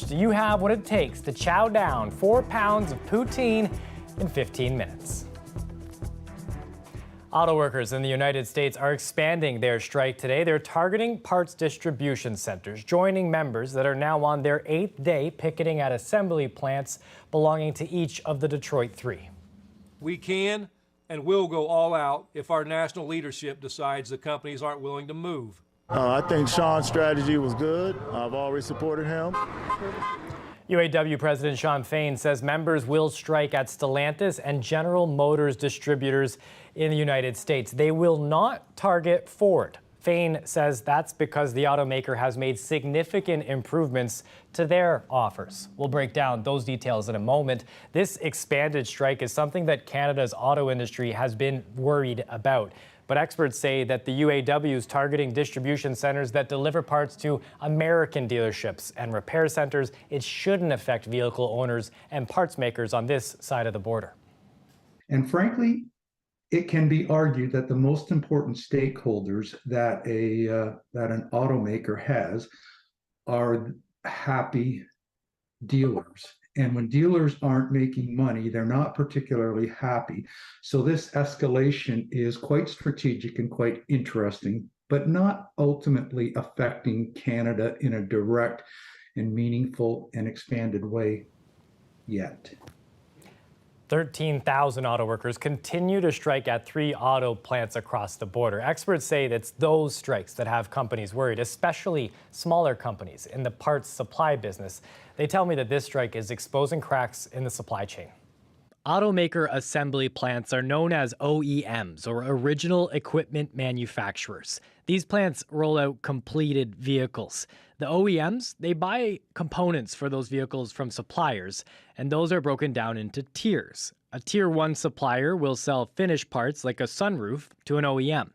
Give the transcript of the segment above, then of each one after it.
Do you have what it takes to chow down 4 pounds of poutine in 15 minutes? Auto workers in the United States are expanding their strike today. They're targeting parts distribution centers, joining members that are now on their 8th day picketing at assembly plants belonging to each of the Detroit three. We can and will go all out if our national leadership decides the companies aren't willing to move. I think Sean's strategy was good. I've always supported him. UAW President Shawn Fain says members will strike at Stellantis and General Motors distributors in the United States. They will not target Ford. Fain says that's because the automaker has made significant improvements to their offers. We'll break down those details in a moment. This expanded strike is something that Canada's auto industry has been worried about. But experts say that the UAW is targeting distribution centers that deliver parts to American dealerships and repair centers. It shouldn't affect vehicle owners and parts makers on this side of the border. And frankly, it can be argued that the most important stakeholders that an automaker has are happy dealers. And when dealers aren't making money, they're not particularly happy. So this escalation is quite strategic and quite interesting, but not ultimately affecting Canada in a direct and meaningful and expanded way yet. 13,000 auto workers continue to strike at 3 auto plants across the border. Experts say it's those strikes that have companies worried, especially smaller companies in the parts supply business. They tell me that this strike is exposing cracks in the supply chain. Automaker assembly plants are known as OEMs, or original equipment manufacturers. These plants roll out completed vehicles. The OEMs, they buy components for those vehicles from suppliers, and those are broken down into tiers. A Tier 1 supplier will sell finished parts like a sunroof to an OEM.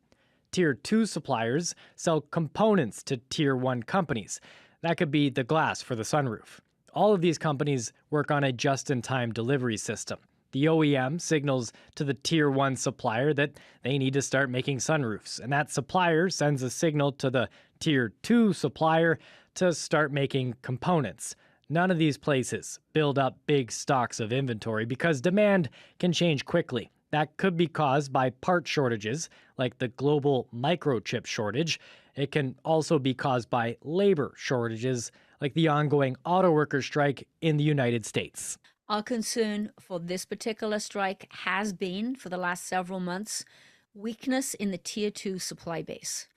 Tier 2 suppliers sell components to Tier 1 companies. That could be the glass for the sunroof. All of these companies work on a just-in-time delivery system. The OEM signals to the Tier 1 supplier that they need to start making sunroofs, and that supplier sends a signal to the Tier 2 supplier to start making components. None of these places build up big stocks of inventory because demand can change quickly. That could be caused by part shortages, like the global microchip shortage. It can also be caused by labor shortages, like the ongoing auto worker strike in the United States. Our concern for this particular strike has been, for the last several months, weakness in the Tier 2 supply base.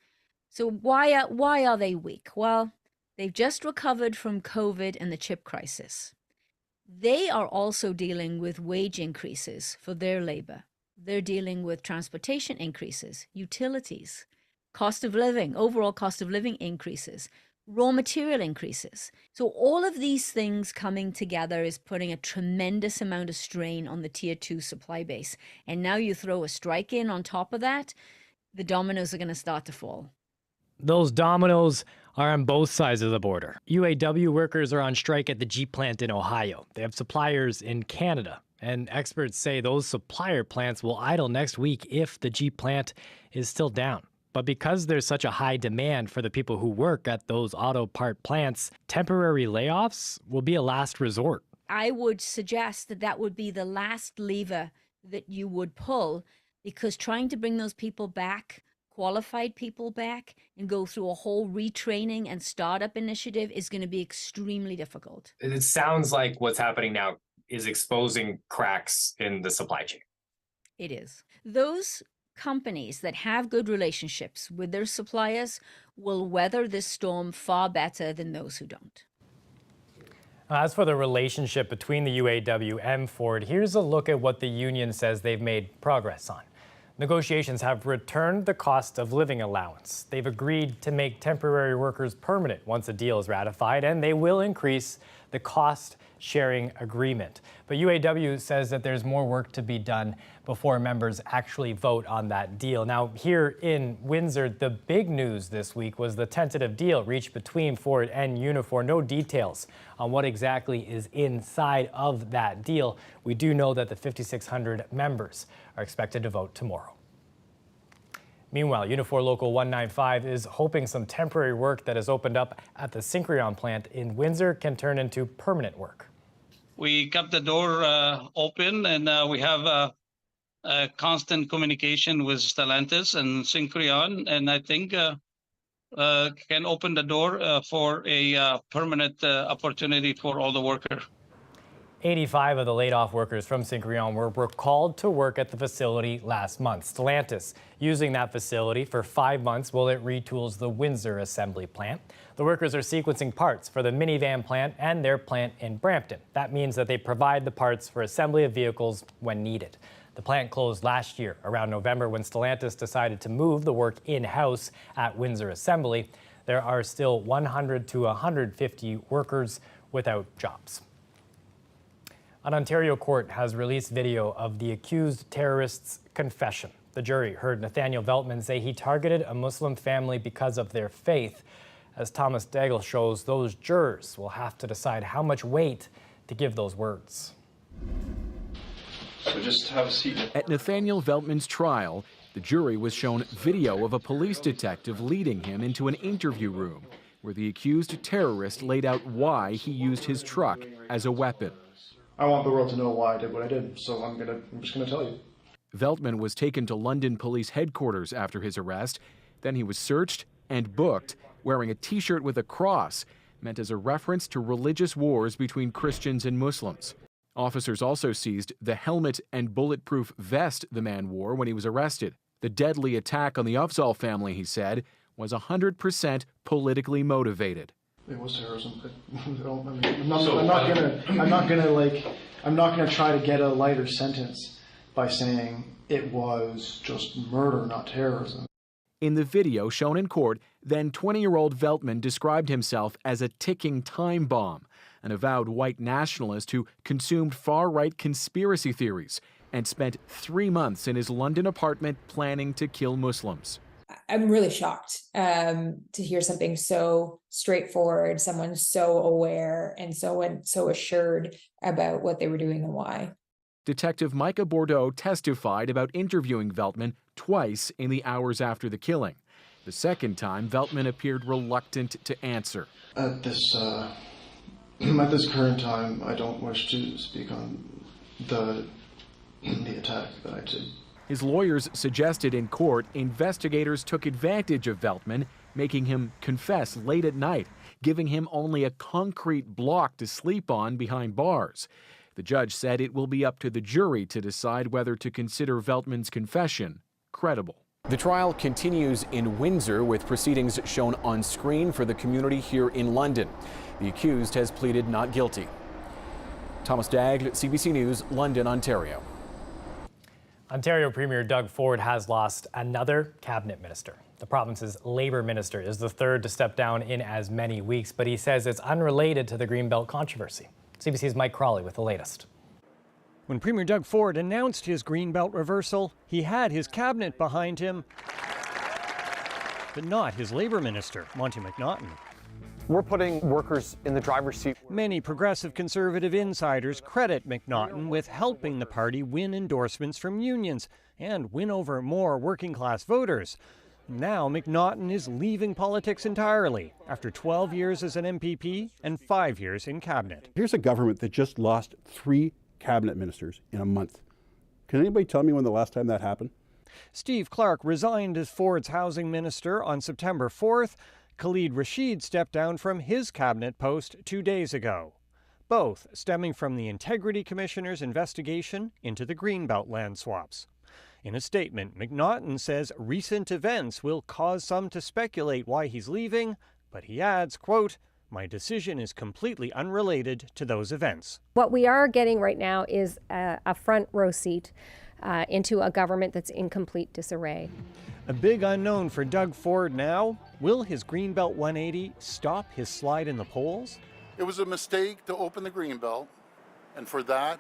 So why are they weak? Well, they've just recovered from COVID and the chip crisis. They are also dealing with wage increases for their labor. They're dealing with transportation increases, utilities, cost of living, overall cost of living increases, raw material increases. So all of these things coming together is putting a tremendous amount of strain on the Tier 2 supply base. And now you throw a strike in on top of that, the dominoes are going to start to fall. Those dominoes are on both sides of the border. UAW workers are on strike at the Jeep plant in Ohio. They have suppliers in Canada. And experts say those supplier plants will idle next week if the Jeep plant is still down. But because there's such a high demand for the people who work at those auto part plants, temporary layoffs will be a last resort. I would suggest that that would be the last lever that you would pull, because trying to bring those people back, qualified people back, and go through a whole retraining and startup initiative is going to be extremely difficult. It sounds like what's happening now is exposing cracks in the supply chain. It is. Those companies that have good relationships with their suppliers will weather this storm far better than those who don't. As for the relationship between the UAW and Ford, here's a look at what the union says they've made progress on. Negotiations have returned the cost of living allowance. They've agreed to make temporary workers permanent once a deal is ratified, and they will increase the cost sharing agreement. But UAW says that there's more work to be done before members actually vote on that deal. Now, here in Windsor, the big news this week was the tentative deal reached between Ford and Unifor. No details on what exactly is inside of that deal. We do know that the 5,600 members are expected to vote tomorrow. Meanwhile, Unifor Local 195 is hoping some temporary work that has opened up at the Syncreon plant in Windsor can turn into permanent work. We kept the door open, and we have a constant communication with Stellantis and Syncreon, and I think can open the door for a permanent opportunity for all the workers. 85 of the laid-off workers from Syncreon were called to work at the facility last month. Stellantis using that facility for 5 months while it retools the Windsor assembly plant. The workers are sequencing parts for the minivan plant and their plant in Brampton. That means that they provide the parts for assembly of vehicles when needed. The plant closed last year around November when Stellantis decided to move the work in-house at Windsor Assembly. There are still 100 to 150 workers without jobs. An Ontario court has released video of the accused terrorist's confession. The jury heard Nathaniel Veltman say he targeted a Muslim family because of their faith. As Thomas Daigle shows, those jurors will have to decide how much weight to give those words. So just have a seat. At Nathaniel Veltman's trial, the jury was shown video of a police detective leading him into an interview room where the accused terrorist laid out why he used his truck as a weapon. I want the world to know why I did what I did, so I'm just gonna tell you. Veltman was taken to London Police Headquarters after his arrest. Then he was searched and booked, wearing a T-shirt with a cross, meant as a reference to religious wars between Christians and Muslims. Officers also seized the helmet and bulletproof vest the man wore when he was arrested. The deadly attack on the Afzal family, he said, was 100% politically motivated. It was terrorism. I'm not gonna try to get a lighter sentence by saying it was just murder, not terrorism. In the video shown in court, then 20-year-old Veltman described himself as a ticking time bomb, an avowed white nationalist who consumed far-right conspiracy theories and spent 3 months in his London apartment planning to kill Muslims. I'm really shocked to hear something so straightforward, someone so aware and so assured about what they were doing and why. Detective Micah Bordeaux testified about interviewing Veltman twice in the hours after the killing. The second time, Veltman appeared reluctant to answer. At this current time, I don't wish to speak on the attack that I did. His lawyers suggested in court investigators took advantage of Veltman, making him confess late at night, giving him only a concrete block to sleep on behind bars. The judge said it will be up to the jury to decide whether to consider Veltman's confession credible. The trial continues in Windsor with proceedings shown on screen for the community here in London. The accused has pleaded not guilty. Thomas Daigle, CBC News, London, Ontario. Ontario Premier Doug Ford has lost another cabinet minister. The province's Labour minister is the third to step down in as many weeks, but he says it's unrelated to the Greenbelt controversy. CBC's Mike Crawley with the latest. When Premier Doug Ford announced his Greenbelt reversal, he had his cabinet behind him, but not his Labour minister, Monty McNaughton. We're putting workers in the driver's seat. Many progressive conservative insiders credit McNaughton with helping the party win endorsements from unions and win over more working-class voters. Now McNaughton is leaving politics entirely after 12 years as an MPP and 5 years in cabinet. Here's a government that just lost 3 cabinet ministers in a month. Can anybody tell me when the last time that happened? Steve Clark resigned as Ford's housing minister on September 4th. Khalid Rashid stepped down from his cabinet post 2 days ago, both stemming from the Integrity Commissioner's investigation into the Greenbelt land swaps. In a statement, McNaughton says recent events will cause some to speculate why he's leaving, but he adds, quote, "My decision is completely unrelated to those events." What we are getting right now is a front row seat into a government that's in complete disarray. A big unknown for Doug Ford now. Will his Greenbelt 180 stop his slide in the polls? It was a mistake to open the Greenbelt, and for that,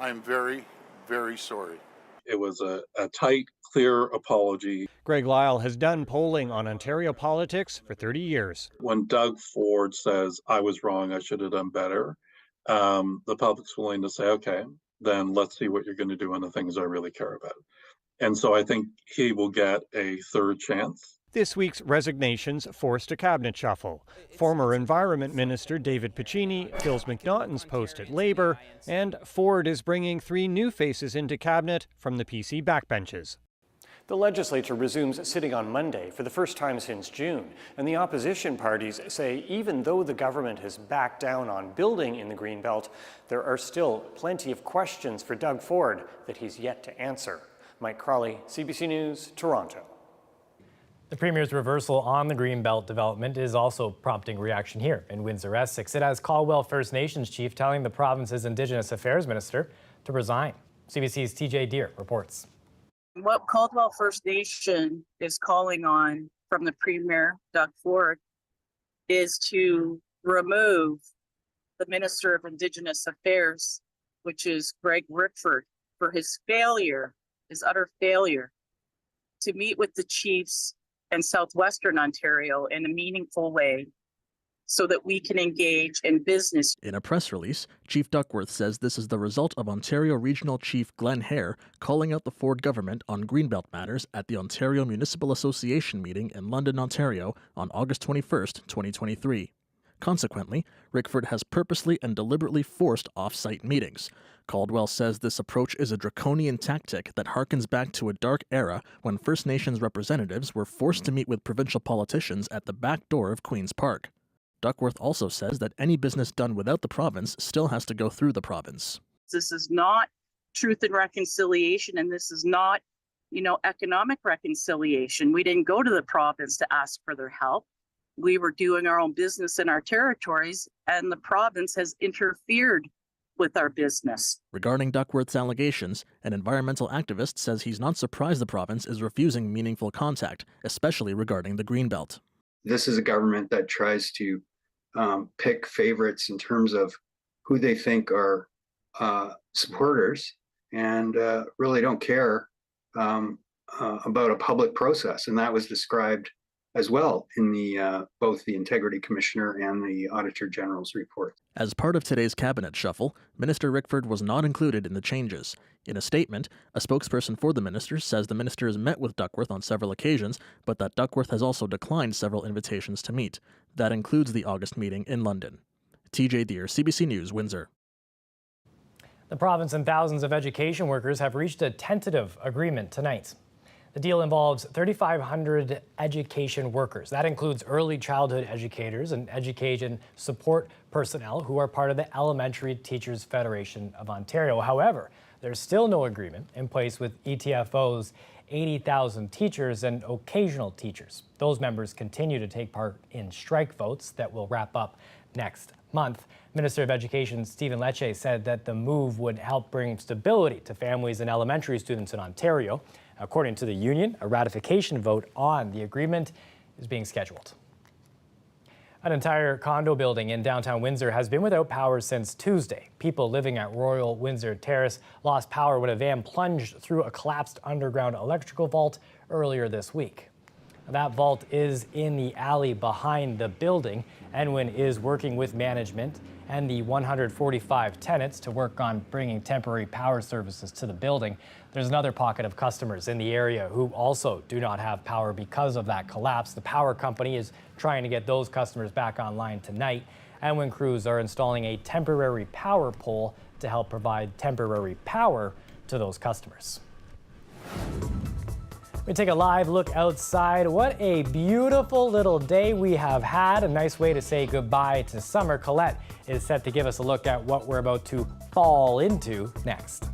I'm very, very sorry. It was a tight, clear apology. Greg Lyle has done polling on Ontario politics for 30 years. When Doug Ford says, I was wrong, I should have done better, the public's willing to say, okay, then let's see what you're going to do on the things I really care about. And so I think he will get a third chance. This week's resignations forced a cabinet shuffle. Former Environment Minister David Poutine fills McNaughton's post at Labour, and Ford is bringing 3 new faces into cabinet from the PC backbenches. The legislature resumes sitting on Monday for the first time since June, and the opposition parties say even though the government has backed down on building in the Greenbelt, there are still plenty of questions for Doug Ford that he's yet to answer. Mike Crawley, CBC News, Toronto. The Premier's reversal on the Greenbelt development is also prompting reaction here in Windsor, Essex. It has Caldwell First Nations chief telling the province's Indigenous Affairs Minister to resign. CBC's TJ Deere reports. What Caldwell First Nation is calling on from the Premier, Doug Ford, is to remove the Minister of Indigenous Affairs, which is Greg Rickford, for his failure, his utter failure, to meet with the chiefs in southwestern Ontario in a meaningful way so that we can engage in business. In a press release, Chief Duckworth says this is the result of Ontario Regional Chief Glenn Hare calling out the Ford government on Greenbelt matters at the Ontario Municipal Association meeting in London, Ontario on August 21, 2023. Consequently, Rickford has purposely and deliberately forced off-site meetings. Caldwell says this approach is a draconian tactic that harkens back to a dark era when First Nations representatives were forced to meet with provincial politicians at the back door of Queen's Park. Duckworth also says that any business done without the province still has to go through the province. This is not truth and reconciliation, and this is not, economic reconciliation. We didn't go to the province to ask for their help. We were doing our own business in our territories, and the province has interfered with our business. Regarding Duckworth's allegations, an environmental activist says he's not surprised the province is refusing meaningful contact, especially regarding the Greenbelt. This is a government that tries to pick favorites in terms of who they think are supporters and really don't care about a public process. And that was described as well in the both the Integrity Commissioner and the Auditor General's report. As part of today's cabinet shuffle, Minister Rickford was not included in the changes. In a statement, a spokesperson for the minister says the minister has met with Duckworth on several occasions, but that Duckworth has also declined several invitations to meet. That includes the August meeting in London. TJ Deere, CBC News, Windsor. The province and thousands of education workers have reached a tentative agreement tonight. The deal involves 3,500 education workers. That includes early childhood educators and education support personnel who are part of the Elementary Teachers Federation of Ontario. However, there's still no agreement in place with ETFO's 80,000 teachers and occasional teachers. Those members continue to take part in strike votes that will wrap up next month. Minister of Education Stephen Lecce said that the move would help bring stability to families and elementary students in Ontario. According to the union, a ratification vote on the agreement is being scheduled. An entire condo building in downtown Windsor has been without power since Tuesday. People living at Royal Windsor Terrace lost power when a van plunged through a collapsed underground electrical vault earlier this week. That vault is in the alley behind the building. Enwin is working with management and the 145 tenants to work on bringing temporary power services to the building. There's another pocket of customers in the area who also do not have power because of that collapse. The power company is trying to get those customers back online tonight. Enwin crews are installing a temporary power pole to help provide temporary power to those customers. We take a live look outside. What a beautiful little day we have had. A nice way to say goodbye to summer. Colette is set to give us a look at what we're about to fall into next.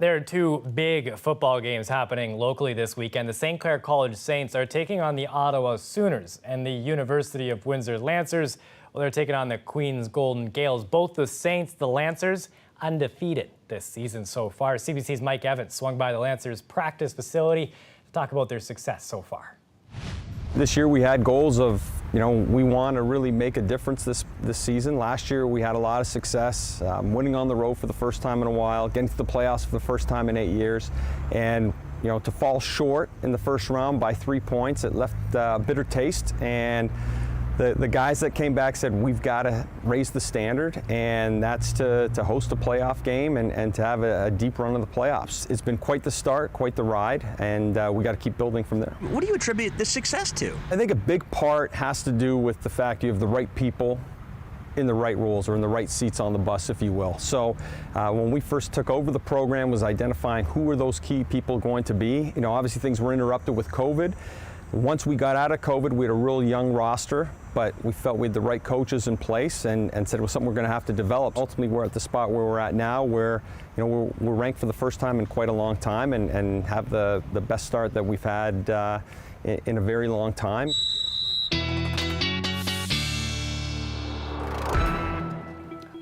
There are two big football games happening locally this weekend. The St. Clair College Saints are taking on the Ottawa Sooners, and the University of Windsor Lancers, well, they're taking on the Queen's Golden Gales. Both the Saints, the Lancers, undefeated this season so far. CBC's Mike Evans swung by the Lancers practice facility to talk about their success so far. This year we had goals of, we want to really make a difference this season. Last year we had a lot of success, winning on the road for the first time in a while, getting to the playoffs for the first time in 8 years. And, to fall short in the first round by 3 points, it left a bitter taste. And the guys that came back said, we've got to raise the standard, and that's to host a playoff game and to have a deep run of the playoffs. It's been quite the start, quite the ride, and we got to keep building from there. What do you attribute this success to? I think a big part has to do with the fact you have the right people in the right roles, or in the right seats on the bus, if you will. So when we first took over the program, was identifying who were those key people going to be. Obviously things were interrupted with COVID. Once we got out of COVID, we had a real young roster, but we felt we had the right coaches in place and said it was something we're going to have to develop. Ultimately, we're at the spot where we're at now, where we're ranked for the first time in quite a long time and have the best start that we've had in a very long time.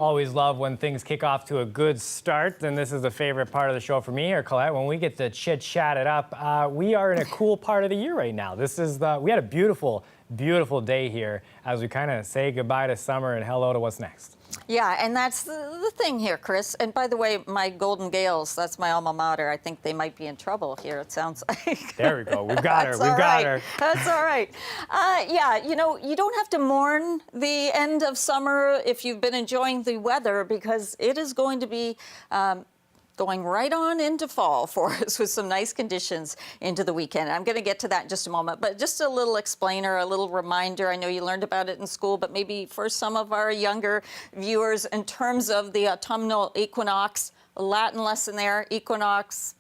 Always love when things kick off to a good start, and this is a favorite part of the show for me here, Colette. When we get to chit-chat it up, we are in a cool part of the year right now. We had a beautiful day here as we kind of say goodbye to summer and hello to what's next. Yeah, and that's the thing here, Chris. And by the way, my Golden Gales, that's my alma mater. I think they might be in trouble here, it sounds like. There we go. We've got her. We've got her. That's all right. Yeah, you don't have to mourn the end of summer if you've been enjoying the weather, because it is going to be going right on into fall for us with some nice conditions into the weekend. I'm going to get to that in just a moment, but just a little explainer, a little reminder. I know you learned about it in school, but maybe for some of our younger viewers, in terms of the autumnal equinox, a Latin lesson there, equinox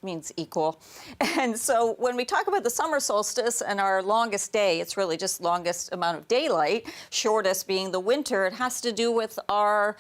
means equal. And so when we talk about the summer solstice and our longest day, it's really just longest amount of daylight, shortest being the winter. It has to do with our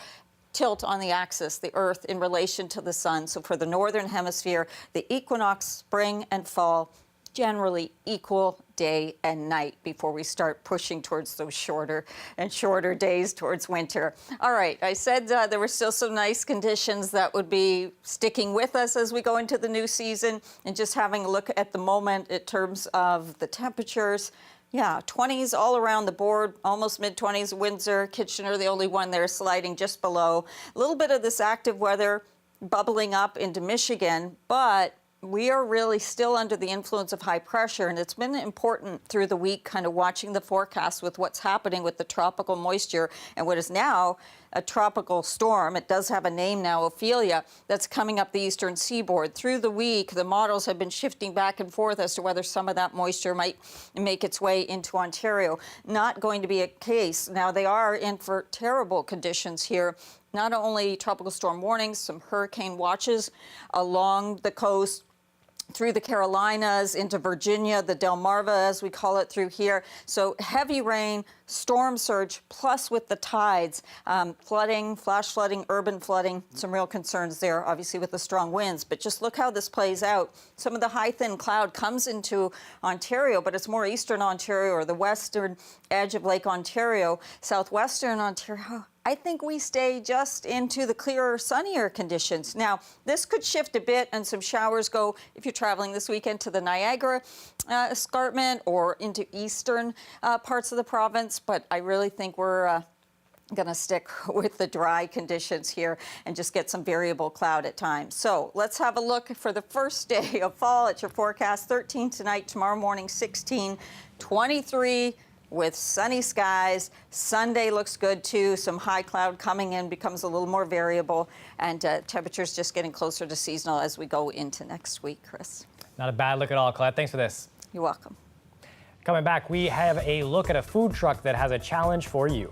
tilt on the axis, the Earth in relation to the sun. So for the northern hemisphere, the equinox, spring and fall, generally equal day and night before we start pushing towards those shorter and shorter days towards winter. All right, I said there were still some nice conditions that would be sticking with us as we go into the new season, and just having a look at the moment in terms of the temperatures. Yeah, 20s all around the board, almost mid-20s. Windsor, Kitchener, the only one there sliding just below. A little bit of this active weather bubbling up into Michigan, but we are really still under the influence of high pressure, and it's been important through the week kind of watching the forecast with what's happening with the tropical moisture and what is now a tropical storm. It does have a name now, Ophelia, that's coming up the eastern seaboard. Through the week, the models have been shifting back and forth as to whether some of that moisture might make its way into Ontario. Not going to be a case. Now, they are in for terrible conditions here. Not only tropical storm warnings, some hurricane watches along the coast, through the Carolinas, into Virginia, the Delmarva, as we call it, through here. So heavy rain, storm surge, plus with the tides, flooding, flash flooding, urban flooding, some real concerns there, obviously, with the strong winds. But just look how this plays out. Some of the high, thin cloud comes into Ontario, but it's more eastern Ontario or the western edge of Lake Ontario, southwestern Ontario. I think we stay just into the clearer, sunnier conditions. Now, this could shift a bit, and some showers go, if you're traveling this weekend, to the Niagara escarpment or into eastern parts of the province. But I really think we're going to stick with the dry conditions here and just get some variable cloud at times. So let's have a look for the first day of fall at your forecast. 13 tonight, tomorrow morning 16, 23. With sunny skies. Sunday looks good too. Some high cloud coming in, becomes a little more variable, and temperatures just getting closer to seasonal as we go into next week, Chris. Not a bad look at all, Colette. Thanks for this. You're welcome. Coming back, we have a look at a food truck that has a challenge for you.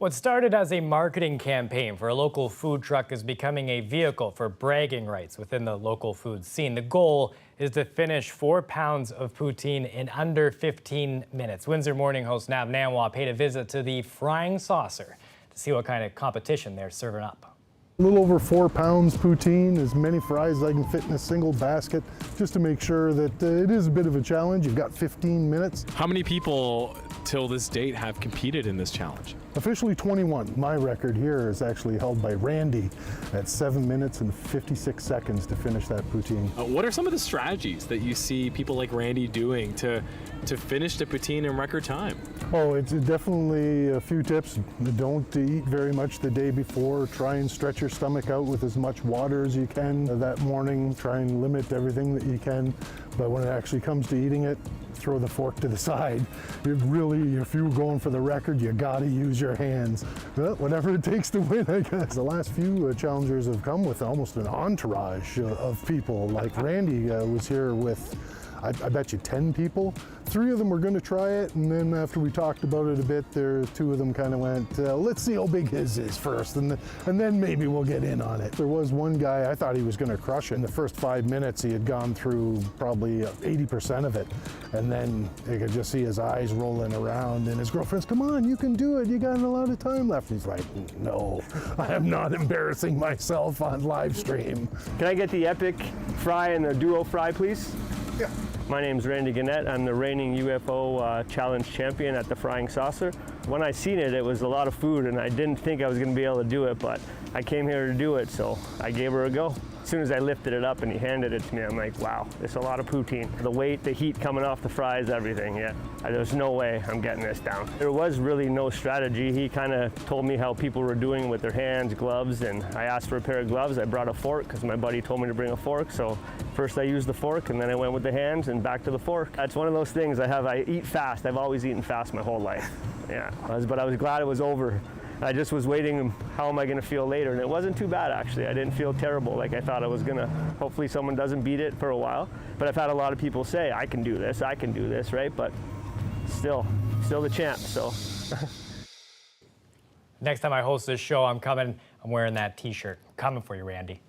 What started as a marketing campaign for a local food truck is becoming a vehicle for bragging rights within the local food scene. The goal is to finish 4 pounds of poutine in under 15 minutes. Windsor Morning host Nav Nanwa paid a visit to the Frying Saucer to see what kind of competition they're serving up. A little over 4 pounds poutine, as many fries as I can fit in a single basket, just to make sure that it is a bit of a challenge. You've got 15 minutes. How many people till this date have competed in this challenge? Officially 21. My record here is actually held by Randy at 7 minutes and 56 seconds to finish that poutine. What are some of the strategies that you see people like Randy doing to finish the poutine in record time? Oh, it's definitely a few tips. Don't eat very much the day before. Try and stretch your stomach out with as much water as you can that morning. Try and limit everything that you can. But when it actually comes to eating it, throw the fork to the side. If you're going for the record, you gotta use your hands. Well, whatever it takes to win, I guess. The last few challengers have come with almost an entourage of people. Like Randy was here with, I bet you 10 people. 3 of them were going to try it, and then after we talked about it a bit, 2 of them kind of went, let's see how big his is first, and then maybe we'll get in on it. There was one guy, I thought he was going to crush it. In the first 5 minutes, he had gone through probably 80% of it, and then you could just see his eyes rolling around, and his girlfriend's, come on, you can do it, you got a lot of time left. And he's like, no, I am not embarrassing myself on live stream. Can I get the epic fry and the duo fry, please? Yeah. My name's Randy Gannett. I'm the reigning UFO challenge champion at the Frying Saucer. When I seen it, it was a lot of food, and I didn't think I was going to be able to do it, but I came here to do it, so I gave her a go. As soon as I lifted it up and he handed it to me, I'm like, wow, it's a lot of poutine. The weight, the heat coming off the fries, everything, yeah. There's no way I'm getting this down. There was really no strategy. He kind of told me how people were doing with their hands, gloves, and I asked for a pair of gloves. I brought a fork because my buddy told me to bring a fork, so first I used the fork and then I went with the hands and back to the fork. That's one of those things I eat fast. I've always eaten fast my whole life, yeah. But I was glad it was over. I just was waiting, how am I going to feel later? And it wasn't too bad, actually. I didn't feel terrible like I thought I was going to. Hopefully someone doesn't beat it for a while. But I've had a lot of people say, I can do this, right? But still the champ, so. Next time I host this show, I'm wearing that t-shirt. Coming for you, Randy.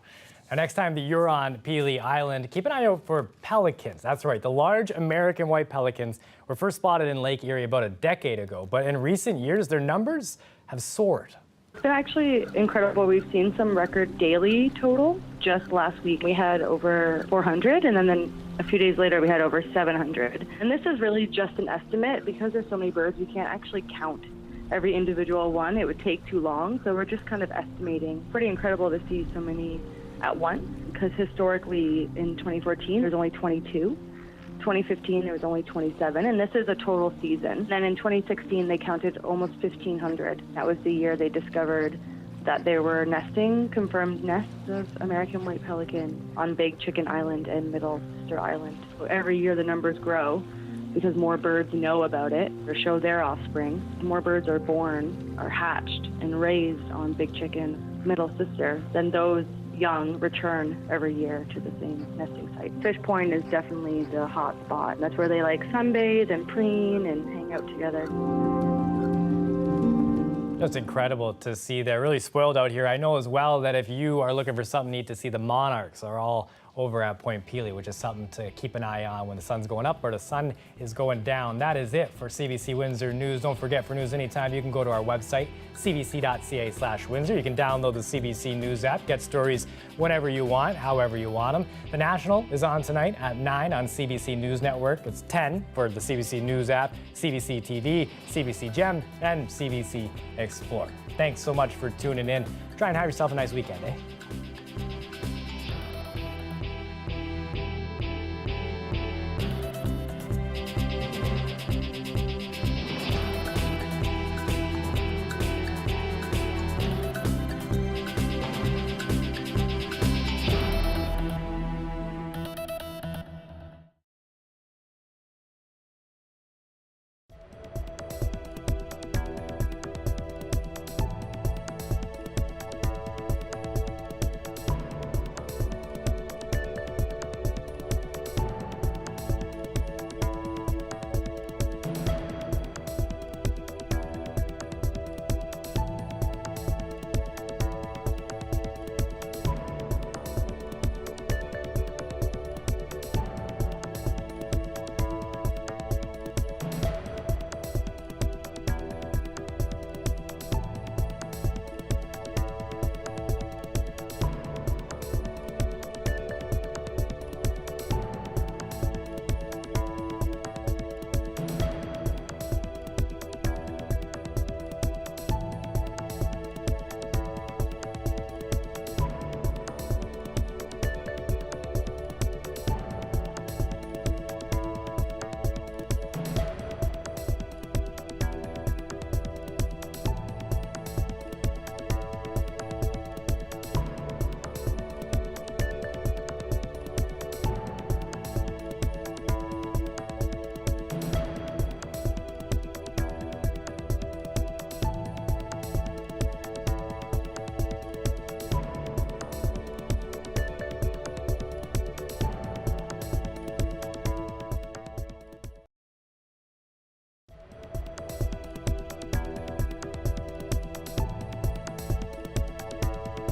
Now, next time that you're on Pelee Island, keep an eye out for pelicans. That's right, the large American white pelicans were first spotted in Lake Erie about a decade ago. But in recent years, their numbers have soared. It's been actually incredible. We've seen some record daily total. Just last week, we had over 400, and then a few days later, we had over 700. And this is really just an estimate. Because there's so many birds, we can't actually count every individual one. It would take too long, so we're just kind of estimating. Pretty incredible to see so many at once, because historically in 2014, there's only 22. 2015, there was only 27, and this is a total season. Then in 2016, they counted almost 1,500. That was the year they discovered that there were confirmed nests of American white pelican on Big Chicken Island and Middle Sister Island. So every year the numbers grow because more birds know about it or show their offspring. More birds are born, are hatched, and raised on Big Chicken, Middle Sister than those young return every year to the same nesting site. Fish Point is definitely the hot spot. That's where they like sunbathe and preen and hang out together. It's incredible to see. They're really spoiled out here. I know as well that if you are looking for something neat to see, the monarchs are all over at Point Pelee, which is something to keep an eye on when the sun's going up or the sun is going down. That is it for CBC Windsor News. Don't forget, for news anytime, you can go to our website, cbc.ca/Windsor. You can download the CBC News app, get stories whenever you want, however you want them. The National is on tonight at 9 on CBC News Network. It's 10 for the CBC News app, CBC TV, CBC Gem, and CBC Explore. Thanks so much for tuning in. Try and have yourself a nice weekend, eh?